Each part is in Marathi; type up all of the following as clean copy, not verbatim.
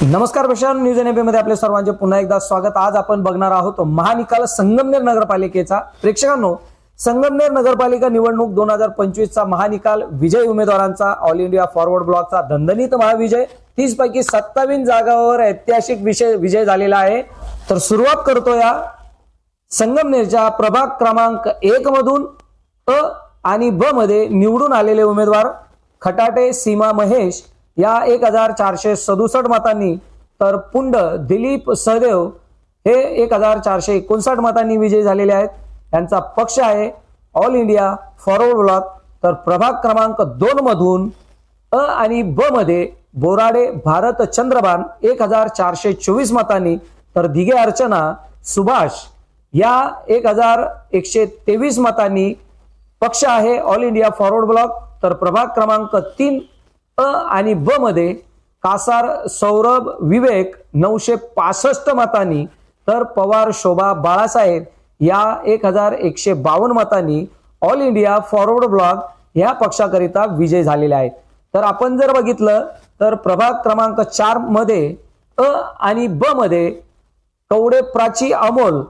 नमस्कार प्रेक्षकांनो, न्यूज एनएबी मध्ये आपले सर्वांचे पुन्हा एकदा स्वागत। आज आपण बघणार आहोत महानिकाल संगमनेर नगरपालिकेचा। प्रेक्षकांनो, संगमनेर नगरपालिका निवडणूक 2025 चा महानिकाल विजय उमेदवारांचा ऑल इंडिया फॉरवर्ड ब्लॉकचा दणदणीत महाविजय। 30 पैकी 27 जागांवर ऐतिहासिक विजय झालेला आहे। तर सुरुवात करतो या संगमनेरच्या प्रभाग क्रमांक 1 मधून अ आणि ब मध्ये निवडून आलेले उमेदवार खटाटे सीमा महेश या 1467 मतांनी, तर पुंड दिलीप सहदेव हे 1459 मतांनी विजयी झालेले आहेत। यांचा पक्ष आहे ऑल इंडिया फॉरवर्ड ब्लॉक। तर प्रभाग क्रमांक 2 मधून अ आणि ब मध्ये बोराडे भारत चंद्रबान 1424 मतांनी, तर दिघे अर्चना सुभाष या 1123 मतांनी पक्ष आहे ऑल इंडिया फॉरवर्ड ब्लॉक। तर प्रभाग क्रमांक 3 अ आणि ब मध्ये कासार सौरभ विवेक 965 मतांनी, तर पवार शोभा बाळासाहेब या 1152 मतांनी ऑल इंडिया फॉरवर्ड ब्लॉक या पक्षाकरिता विजय झालेले आहेत। तर आपण जर बघितलं तर प्रभाग क्रमांक 4 मध्ये अ आणि ब मध्ये कवडे प्राची अमोल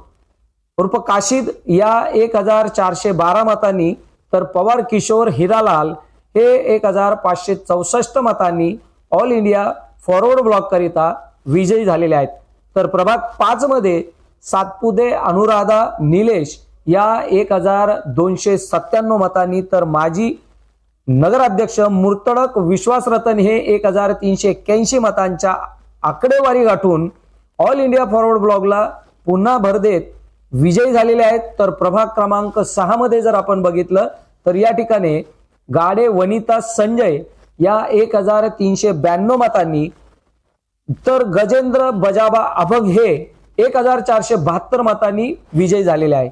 उर्फ काशिद या 1412 मतांनी, तर पवार किशोर हिरालाल हे 1564 मतांनी ऑल इंडिया फॉरवर्ड ब्लॉक करिता विजयी झालेले आहेत। तर प्रभाग 5 मध्ये सातपुते अनुराधा निलेश या 1297 मतांनी, तर माजी नगराध्यक्ष मुर्तडक विश्वास रतन हे 1381 मतांच्या आकडेवारी गाठून ऑल इंडिया फॉरवर्ड ब्लॉकला पुन्हा भर देत विजयी झालेले आहेत। तर प्रभाग क्रमांक 6 मध्ये जर आपण बघितलं तर या ठिकाणी गाडे वनिता संजय या 1392 मतांनी, तर गजेंद्र बजाबा अभग हे 1472 मतांनी विजयी झालेले आहे।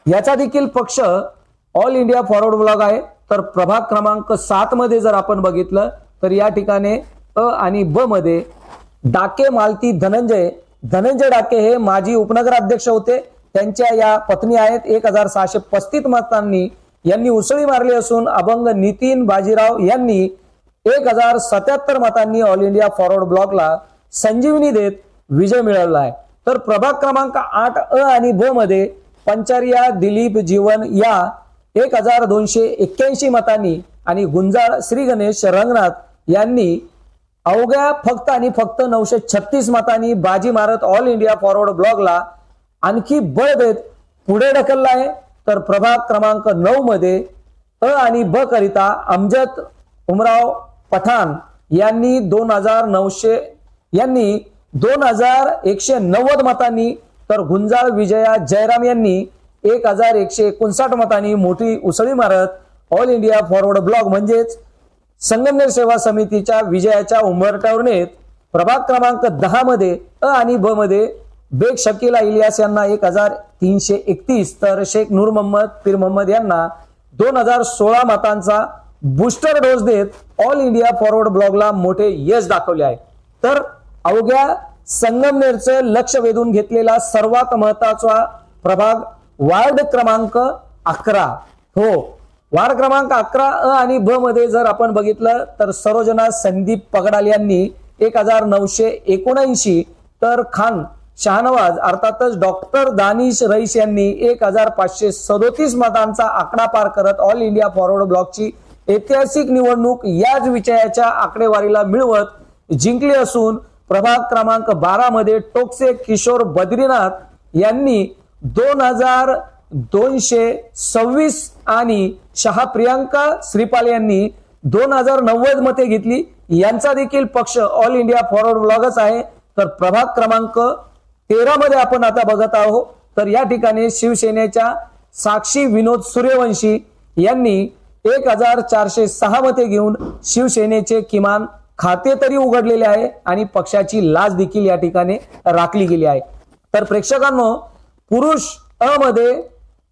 याचा देखील पक्ष ऑल इंडिया फॉरवर्ड ब्लॉक आहे। तर प्रभाग क्रमांक 7 मध्ये जर आपण बघितलं तर या ठिकाणी अ आणि ब मध्ये डाके मालती धनंजय डाके हे माजी उपनगराध्यक्ष होते। त्यांच्या या पत्नी आहेत 1635 मतांनी यांनी उसळी मारली असून अभंग नितीन बाजीराव यांनी 1077 मतांनी ऑल इंडिया फॉरवर्ड ब्लॉकला संजीवनी देत विजय मिळवला आहे। तर प्रभाग क्रमांक 8 अ आणि ब मध्ये पंचारिया दिलीप जीवन या 1281 मतांनी आणि गुंजाळ श्री गणेश रंगनाथ यांनी अवघ्या फक्त 936 मतांनी बाजी मारत ऑल इंडिया फॉरवर्ड ब्लॉकला आणखी बळ देत पुढे ढकलला आहे। तर प्रभाग क्रमांक 9 मध्ये अ आणि ब करिता अमजद उमराव पठाण यांनी 2190 मतांनी, तर गुंजाळ विजया जयराम यांनी 1159 मतांनी मोठी उसळी मारत ऑल इंडिया फॉरवर्ड ब्लॉक म्हणजेच संगमनेर सेवा समितीच्या विजयाच्या उंबरठ्यावर नेत। प्रभाग क्रमांक 10 मध्ये अ आणि ब मध्ये बेग शकीला इलियास यांना 1331, तर शेख नूर मोहम्मद पीर मोहम्मद यांना 2016 मतांचा बूस्टर डोस देत ऑल इंडिया फॉरवर्ड ब्लॉकला मोठे यश दाखवले आहे। तर अवघ्या संगमनेरचे लक्ष वेधून घेतलेला सर्वात महत्त्वाचा प्रभाग वार्ड क्रमांक 11। हो, वार्ड क्रमांक 11 अ आणि ब मध्ये जर आपण बघितलं तर सरोजना संदीप पगडाल यांनी 1979, तर खान शाहनवाज अर्थातच डॉक्टर दानिश रईस यांनी 1537 मतांचा आकडा पार करत ऑल इंडिया फॉरवर्ड ब्लॉकची ऐतिहासिक निवडणूक याच विजयाच्या आकडेवारीला मिळवत जिंकली असून प्रभाग क्रमांक 12 मध्ये टोकसे किशोर बद्रीनाथ यांनी 2226 आणि शहा प्रियांका श्रीपाल यांनी 2090 मते घेतली। यांचा देखील पक्ष ऑल इंडिया फॉरवर्ड ब्लॉकच आहे। तर प्रभाग क्रमांक 13 मध्ये आपण आता बघत आहोत, तर या ठिकाणी शिवसेनेच्या साक्षी विनोद सूर्यवंशी यांनी 1406 मते घेऊन शिवसेनेचे किमान खाते तरी उघडलेले आहे आणि पक्षाची लाज देखील या ठिकाणी राखली गेली आहे। तर प्रेक्षकांनो, पुरुष अ मध्ये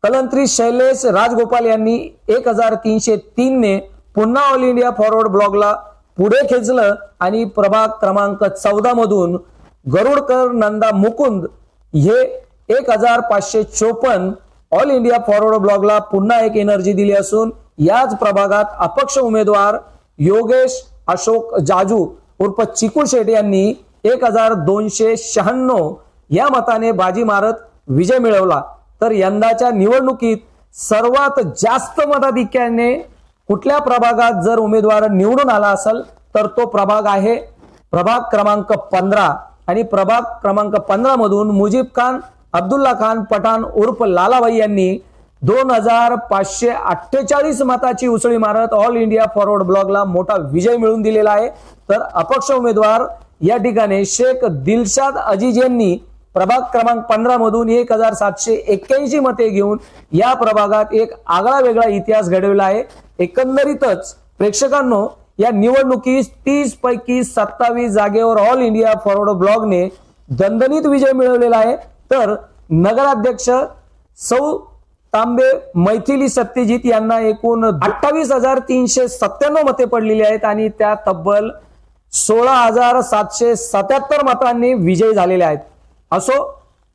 कलंत्री शैलेश राजगोपाल यांनी 1303 ने पुन्हा ऑल इंडिया फॉरवर्ड ब्लॉकला पुढे खेचलं आणि प्रभाग क्रमांक 14 मधून गरुडकर नंदा मुकुंद हे 1554 ऑल इंडिया फॉरवर्ड ब्लॉकला पुन्हा एक एनर्जी दिली असून याच प्रभागात अपक्ष उमेदवार योगेश अशोक जाजू उर्फ चिकू शेट यांनी 1296 या मताने बाजी मारत विजय मिळवला। तर यंदाच्या निवडणुकीत सर्वात जास्त मताधिक्याने कुठल्या प्रभागात जर उमेदवार निवडून आला असेल तर तो प्रभाग आहे प्रभाग क्रमांक 15 आणि प्रभाग क्रमांक 15 मधून मुजीब खान अब्दुल्ला खान पठाण उर्फ लालाभाई यांनी 2548 मताची उसळी मारत ऑल इंडिया फॉरवर्ड ब्लॉकला मोठा विजय मिळवून दिलेला आहे। तर अपक्ष उमेदवार या ठिकाणी शेख दिलशाद अजीज यांनी प्रभाग क्रमांक 15 मधून 1781 मते घेऊन या प्रभागात एक आगळा वेगळा इतिहास घडवला आहे। एकंदरीतच प्रेक्षकांनो या निवडणुकीत 30 पैकी 27 जागेवर ऑल इंडिया फॉरवर्ड ब्लॉकने दणदणीत विजय मिळवलेला आहे। तर नगराध्यक्ष सौ तांबे मैथिली सत्यजित यांना एकूण 28,397 मते पडलेली आहेत आणि त्या तब्बल 16,777 मतांनी विजयी झालेले आहेत। असो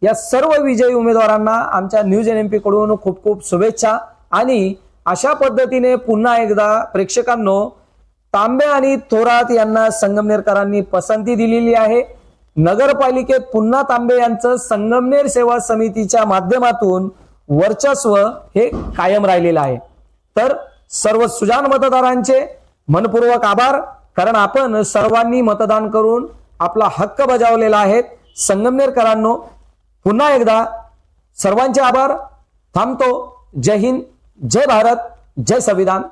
या सर्व विजयी उमेदवारांना आमच्या न्यूज NMP कडून खूप खूप शुभेच्छा। आणि अशा पद्धतीने पुन्हा एकदा प्रेक्षकांनो तांबे आणि थोरात यांना संगमनेरकरांनी पसंती दिलेली आहे। नगरपालिकेत पुन्हा तांबे यांचं संगमनेर सेवा समितीच्या माध्यमातून वर्चस्व हे कायम राहिलेलं आहे। तर सर्व सुजाण मतदारांचे मनपूर्वक आभार, कारण आपण सर्वांनी मतदान करून आपला हक्क बजावलेला आहे। संगमनेरकरांनो पुन्हा एकदा सर्वांचे आभार। थांबतो। जय हिंद, जय भारत, जय संविधान।